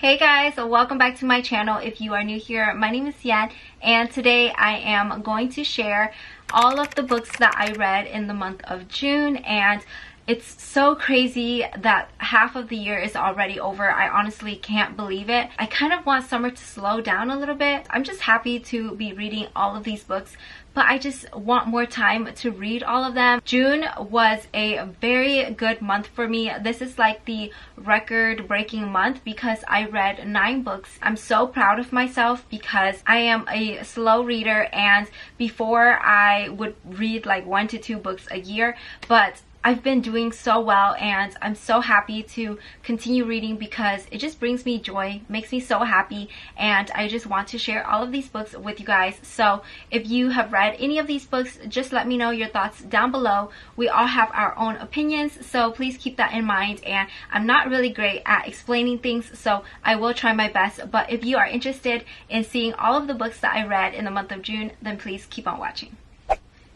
Hey guys, welcome back to my channel. If you are new here, my name is Yen, and today I am going to share all of the books that I read in the month of June. And it's so crazy that half of the year is already over. I honestly can't believe it. I kind of want summer to slow down a little bit. I'm just happy to be reading all of these books, but I just want more time to read all of them. June was a very good month for me. This is like the record-breaking month because I read 9 books. I'm so proud of myself because I am a slow reader, and before I would read like 1 to 2 books a year, but I've been doing so well, and I'm so happy to continue reading because it just brings me joy, makes me so happy, and I just want to share all of these books with you guys. So if you have read any of these books, just let me know your thoughts down below. We all have our own opinions, so please keep that in mind. And I'm not really great at explaining things, so I will try my best. But if you are interested in seeing all of the books that I read in the month of June, then please keep on watching.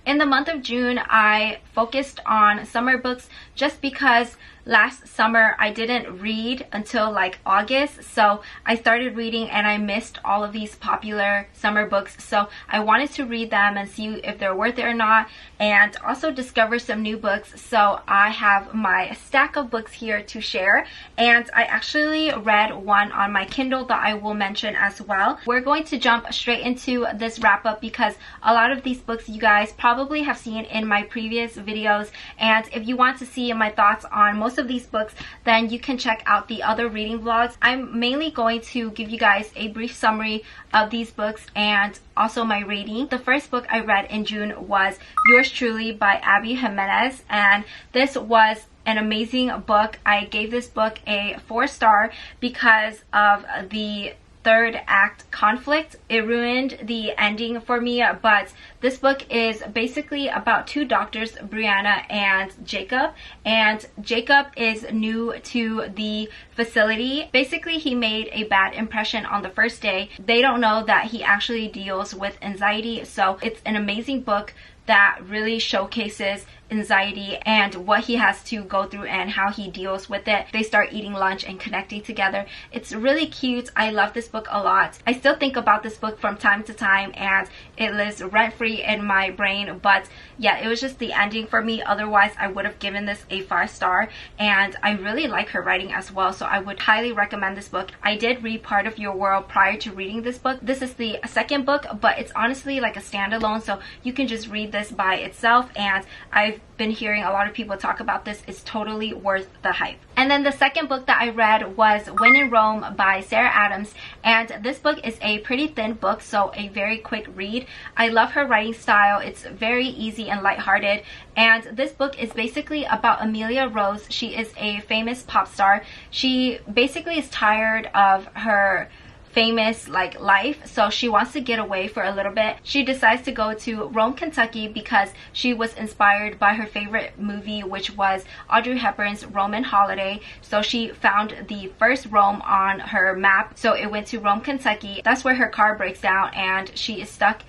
In the month of June, I focused on summer books just because last summer I didn't read until like August, so I started reading and I missed all of these popular summer books. So I wanted to read them and see if they're worth it or not, and also discover some new books. So I have my stack of books here to share, and I actually read one on my Kindle that I will mention as well. We're going to jump straight into this wrap up because a lot of these books you guys probably have seen in my previous videos, and if you want to see my thoughts on most of these books, then you can check out the other reading vlogs. I'm mainly going to give you guys a brief summary of these books and also my rating. The first book I read in June was Yours Truly by Abby Jimenez, and this was an amazing book. I gave this book a 4-star because of the third act conflict. It ruined the ending for me, but this book is basically about 2 doctors, Brianna and Jacob, and Jacob is new to the facility. Basically, he made a bad impression on the first day. They don't know that he actually deals with anxiety, so it's an amazing book that really showcases anxiety and what he has to go through and how he deals with it. They start eating lunch and connecting together. It's really cute. I love this book a lot. I still think about this book from time to time, and it lives rent-free in my brain. But yeah, it was just the ending for me. Otherwise, I would have given this a 5-star, and I really like her writing as well, so I would highly recommend this book. I did read Part of Your World prior to reading this book. This is the second book, but it's honestly like a standalone, so you can just read this by itself, and I've been hearing a lot of people talk about this. It's totally worth the hype. And then the second book that I read was When in Rome by Sarah Adams, and this book is a pretty thin book, so a very quick read. I love her writing style. It's very easy and lighthearted, and this book is basically about Amelia Rose. She is a famous pop star. She basically is tired of her famous life, so she wants to get away for a little bit. She decides to go to Rome, Kentucky because she was inspired by her favorite movie, which was Audrey Hepburn's Roman Holiday. So she found the first Rome on her map, so it went to Rome, Kentucky. That's where her car breaks down and she is stuck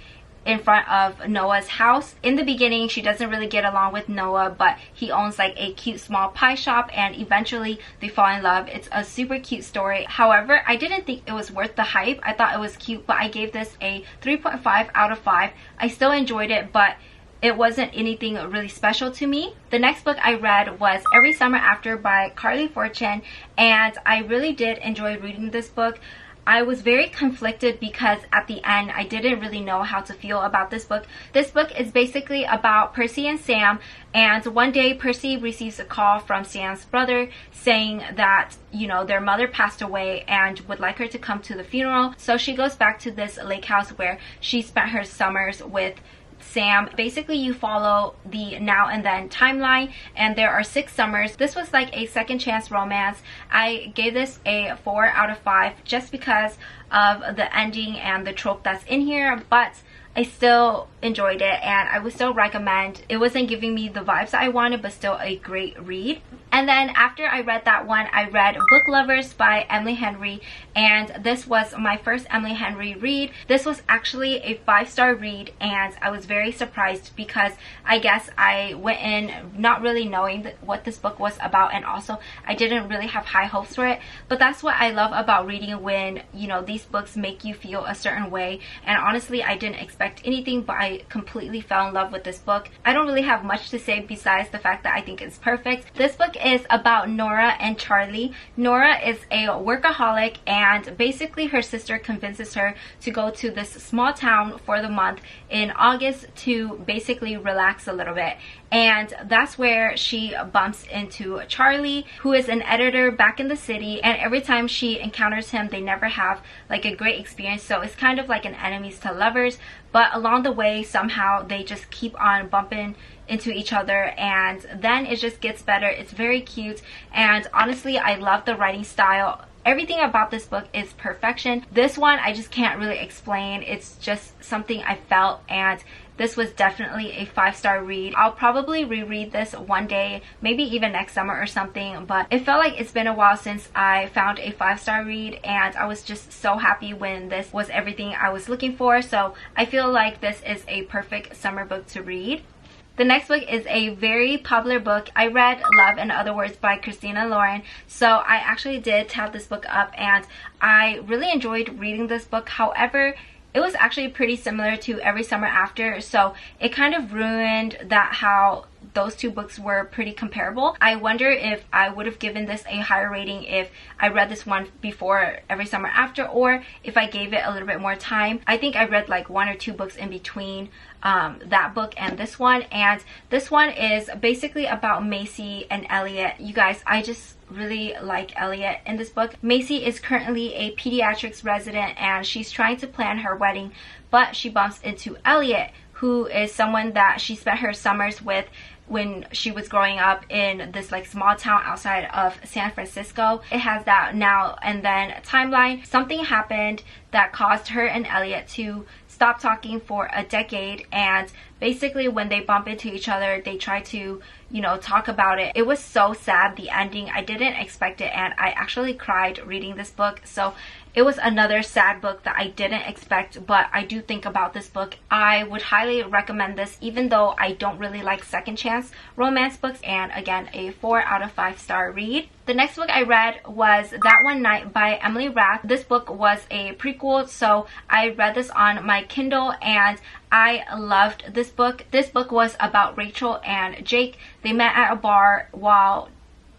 in front of Noah's house. In the beginning, she doesn't really get along with Noah, but he owns like a cute small pie shop, and eventually they fall in love. It's a super cute story. However, I didn't think it was worth the hype. I thought it was cute, but I gave this a 3.5 out of 5. I still enjoyed it, but it wasn't anything really special to me. The next book I read was Every Summer After by Carly Fortune, and I really did enjoy reading this book. I was very conflicted because at the end I didn't really know how to feel about this book. This book is basically about Percy and Sam, and one day Percy receives a call from Sam's brother saying that, you know, their mother passed away and would like her to come to the funeral. So she goes back to this lake house where she spent her summers with Sam. Basically, you follow the now and then timeline, and there are 6 summers. This was like a second chance romance. I gave this a 4 out of 5 just because of the ending and the trope that's in here, but I still enjoyed it and I would still recommend. It wasn't giving me the vibes that I wanted, but still a great read. And then after I read that one, I read Book Lovers by Emily Henry, and this was my first Emily Henry read. This was actually a 5-star read, and I was very surprised because I guess I went in not really knowing what this book was about, and also I didn't really have high hopes for it. But that's what I love about reading, when you know these books make you feel a certain way. And honestly, I didn't expect anything, but I completely fell in love with this book. I don't really have much to say besides the fact that I think it's perfect. This book is about Nora and Charlie. Nora is a workaholic, and basically her sister convinces her to go to this small town for the month in August to basically relax a little bit. And that's where she bumps into Charlie, who is an editor back in the city, and every time she encounters him, they never have like a great experience. So it's kind of like an enemies to lovers, but along the way somehow they just keep on bumping into each other, and then it just gets better. It's very cute, and honestly I love the writing style. Everything about this book is perfection. This one I just can't really explain. It's just something I felt, and this was definitely a 5-star read. I'll probably reread this one day, maybe even next summer or something, but it felt like it's been a while since I found a 5-star read, and I was just so happy when this was everything I was looking for. So I feel like this is a perfect summer book to read. The next book is a very popular book. I read Love and Other Words by Christina Lauren. So I actually did tab this book up, and I really enjoyed reading this book. However, it was actually pretty similar to Every Summer After, so it kind of ruined that how those two books were pretty comparable. I wonder if I would have given this a higher rating if I read this one before Every Summer After, or if I gave it a little bit more time. I think I read like 1 or 2 books in between that book and this one, and this one is basically about Macy and Elliot. You guys, I just really like Elliot in this book. Macy is currently a pediatrics resident, and she's trying to plan her wedding, but she bumps into Elliot, who is someone that she spent her summers with when she was growing up in this like small town outside of San Francisco. It has that now and then timeline. Something happened that caused her and Elliot to stop talking for a decade, and basically when they bump into each other, they try to, you know, talk about it. It was so sad, the ending. I didn't expect it, and I actually cried reading this book. So it was another sad book that I didn't expect, but I do think about this book. I would highly recommend this, even though I don't really like second chance romance books, and again, a 4 out of 5-star read. The next book I read was That One Night by Emily Rath. This book was a prequel, so I read this on my Kindle, and I loved this book. This book was about Rachel and Jake. They met at a bar while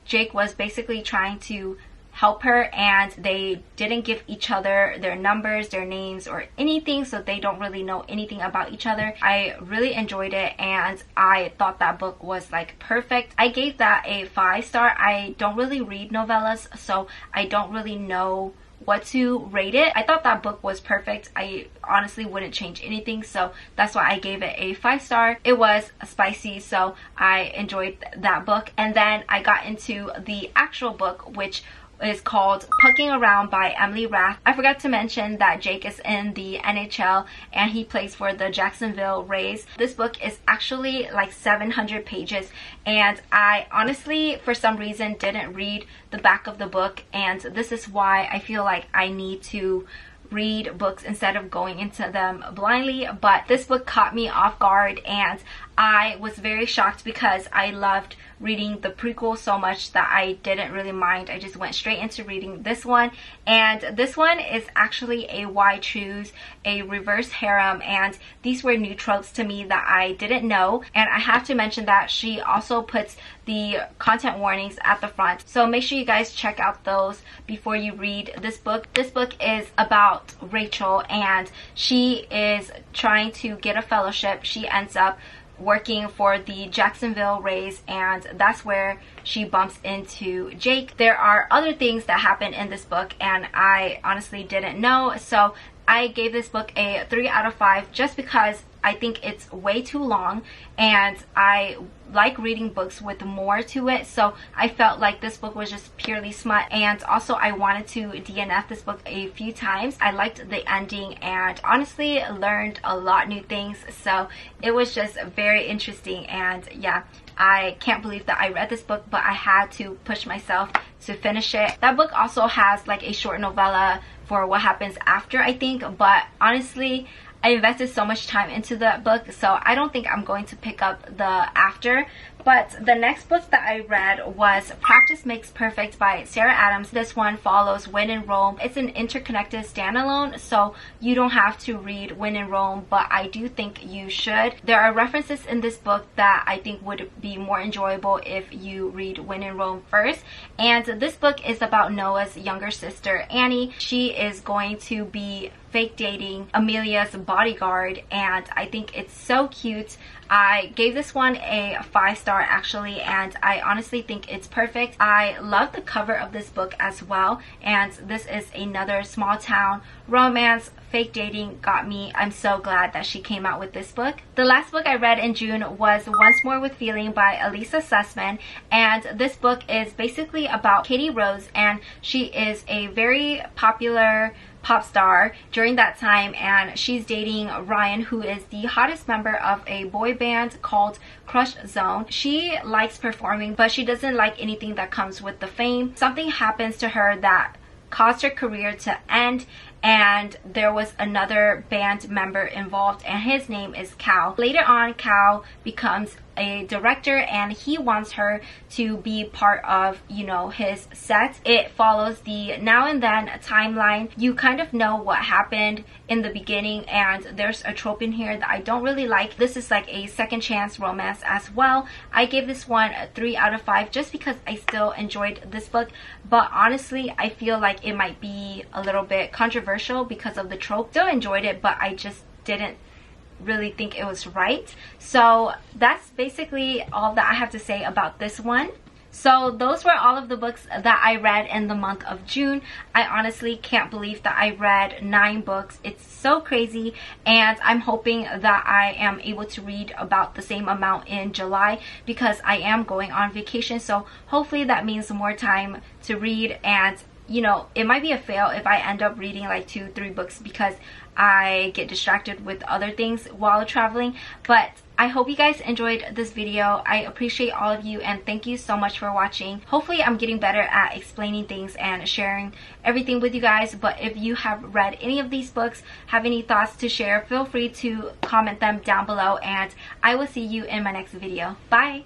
Jake was basically trying to help her, and they didn't give each other their numbers, their names, or anything, so they don't really know anything about each other. I really enjoyed it, and I thought that book was like perfect. I gave that a 5-star. I don't really read novellas, so I don't really know what to rate it. I thought that book was perfect. I honestly wouldn't change anything, so that's why I gave it a 5-star. It was spicy, so I enjoyed that book. And then I got into the actual book, which is called Pucking Around by Emily Rath. I forgot to mention that Jake is in the NHL and he plays for the Jacksonville Rays. This book is actually like 700 pages, and I honestly for some reason didn't read the back of the book, and this is why I feel like I need to read books instead of going into them blindly. But this book caught me off guard, and I was very shocked because I loved reading the prequel so much that I didn't really mind. I just went straight into reading this one, and this one is actually a Why Choose, a reverse harem, and these were new tropes to me that I didn't know. And I have to mention that she also puts the content warnings at the front, so make sure you guys check out those before you read this book. This book is about Rachel, and she is trying to get a fellowship. She ends up working for the Jacksonville Rays, and that's where she bumps into Jake. There are other things that happen in this book, and I honestly didn't know, so I gave this book a 3 out of 5 just because I think it's way too long, and I like reading books with more to it, so I felt like this book was just purely smut. And also I wanted to DNF this book a few times. I liked the ending and honestly learned a lot new things, so it was just very interesting. And yeah, I can't believe that I read this book, but I had to push myself to finish it. That book also has like a short novella for what happens after, I think, but honestly I invested so much time into the book, so I don't think I'm going to pick up the after. But the next book that I read was Practice Makes Perfect by Sarah Adams. This one follows When in Rome. It's an interconnected standalone, so you don't have to read When in Rome, but I do think you should. There are references in this book that I think would be more enjoyable if you read When in Rome first. And this book is about Noah's younger sister, Annie. She is going to be fake dating Amelia's bodyguard, and I think it's so cute. I gave this one a 5-star actually, and I honestly think it's perfect. I love the cover of this book as well, and this is another small town romance. Fake dating got me. I'm so glad that she came out with this book. The last book I read in June was Once More with Feeling by Elisa Sussman, and this book is basically about Katie Rose, and she is a very popular pop star during that time, and she's dating Ryan, who is the hottest member of a boy band called Crush Zone. She likes performing, but she doesn't like anything that comes with the fame. Something happens to her that caused her career to end, and there was another band member involved, and his name is Cal. Later on, Cal becomes a director, and he wants her to be part of, you know, his set. It follows the now and then timeline. You kind of know what happened in the beginning, and there's a trope in here that I don't really like. This is like a second chance romance as well. I gave this one a 3 out of 5 just because I still enjoyed this book, but honestly I feel like it might be a little bit controversial because of the trope. Still enjoyed it, but I just didn't really think it was right. So that's basically all that I have to say about this one. So those were all of the books that I read in the month of June. I honestly can't believe that I read 9 books. It's so crazy, and I'm hoping that I am able to read about the same amount in July because I am going on vacation. So hopefully that means more time to read, and you know, it might be a fail if I end up reading like 2-3 books because I get distracted with other things while traveling. But I hope you guys enjoyed this video. I appreciate all of you, and thank you so much for watching. Hopefully I'm getting better at explaining things and sharing everything with you guys. But if you have read any of these books, have any thoughts to share, feel free to comment them down below, and I will see you in my next video. Bye!